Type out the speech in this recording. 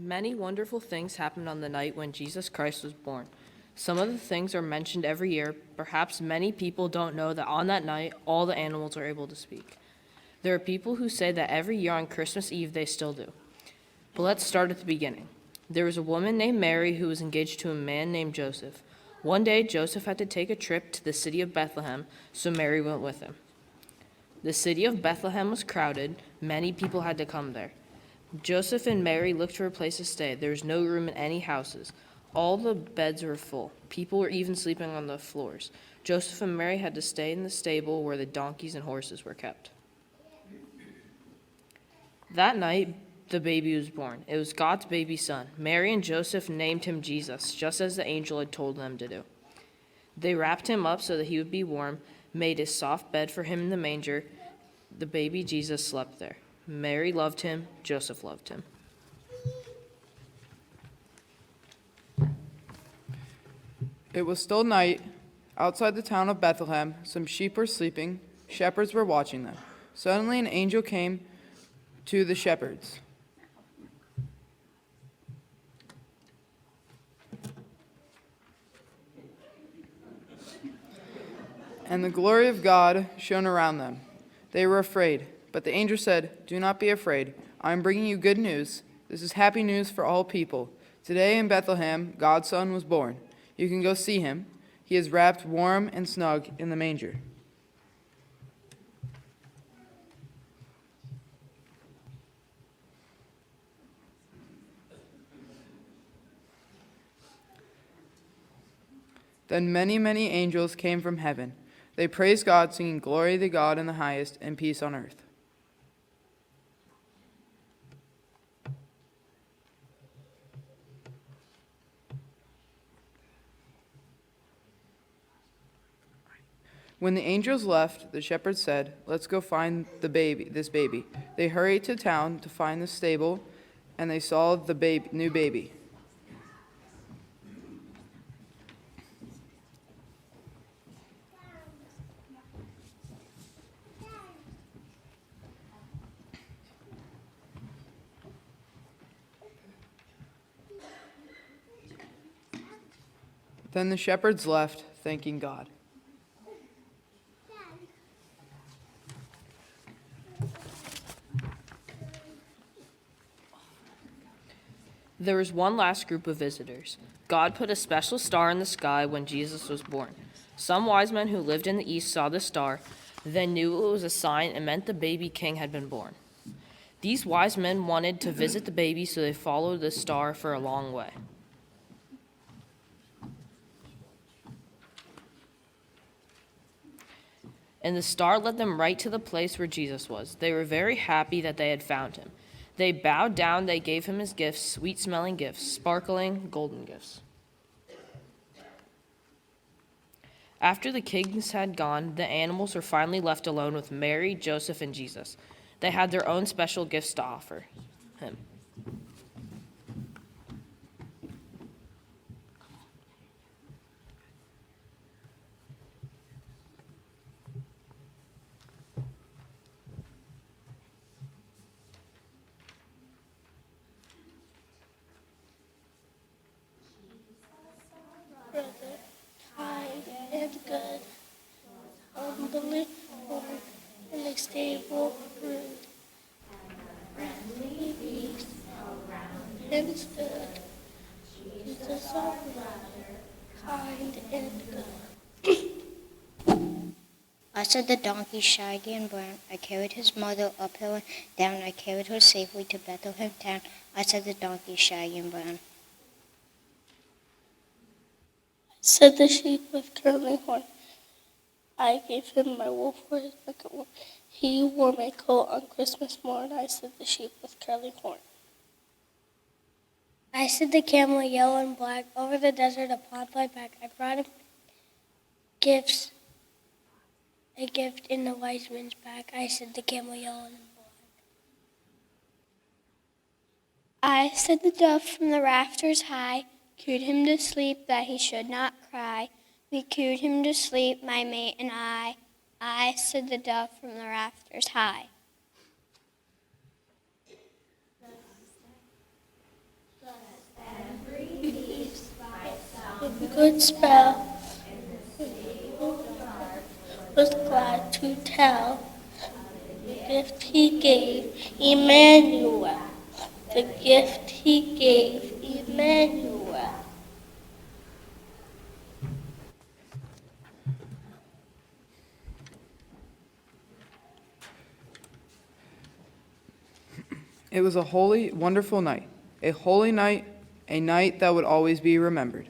Many wonderful things happened on the night when Jesus Christ was born. Some of the things are mentioned every year. Perhaps many people don't know that on that night, all the animals are able to speak. There are people who say that every year on Christmas Eve they still do. But let's start at the beginning. There was a woman named Mary who was engaged to a man named Joseph. One day, Joseph had to take a trip to the city of Bethlehem, so Mary went with him. The city of Bethlehem was crowded. Many people had to come there. Joseph and Mary looked for a place to stay. There was no room in any houses. All the beds were full. People were even sleeping on the floors. Joseph and Mary had to stay in the stable where the donkeys and horses were kept. That night, the baby was born. It was God's baby son. Mary and Joseph named him Jesus, just as the angel had told them to do. They wrapped him up so that he would be warm, made a soft bed for him in the manger. The baby Jesus slept there. Mary loved him. Joseph loved him. It was still night. Outside the town of Bethlehem, some sheep were sleeping. Shepherds were watching them. Suddenly an angel came to the shepherds. And the glory of God shone around them. They were afraid, but the angel said, "Do not be afraid. I am bringing you good news. This is happy news for all people. Today in Bethlehem, God's son was born. You can go see him. He is wrapped warm and snug in the manger." Then many, many angels came from heaven. They praised God, singing, "Glory to God in the highest, and peace on earth." When the angels left, the shepherds said, "Let's go find this baby." They hurried to town to find the stable, and they saw the new baby. Then the shepherds left, thanking God. There was one last group of visitors. God put a special star in the sky when Jesus was born. Some wise men who lived in the east saw the star, then knew it was a sign and meant the baby king had been born. These wise men wanted to visit the baby, so they followed the star for a long way. And the star led them right to the place where Jesus was. They were very happy that they had found him. They bowed down, they gave him his gifts, sweet-smelling gifts, sparkling golden gifts. After the kings had gone, the animals were finally left alone with Mary, Joseph, and Jesus. They had their own special gifts to offer him. Brother, kind and good, humbly born in a stable room, friendly peace and stood. Jesus our brother, kind and good. I said the donkey shaggy and brown. I carried his mother uphill and down. I carried her safely to Bethlehem town. I said the donkey shaggy and brown. Said the sheep with curling horn. I gave him my wool for his blanket warm. He wore my coat on Christmas morn. I said the sheep with curling horn. I said the camel yellow and black. Over the desert upon my back. I brought him gifts, a gift in the wise man's back. I said the camel yellow and black. I said the dove from the rafters high. Cooed him to sleep that he should not cry. We cooed him to sleep, my mate and I. I said the dove from the rafters high. good spell. Was glad to tell the gift he gave Emmanuel. The gift he gave Emmanuel. It was a holy, wonderful night, a holy night, a night that would always be remembered.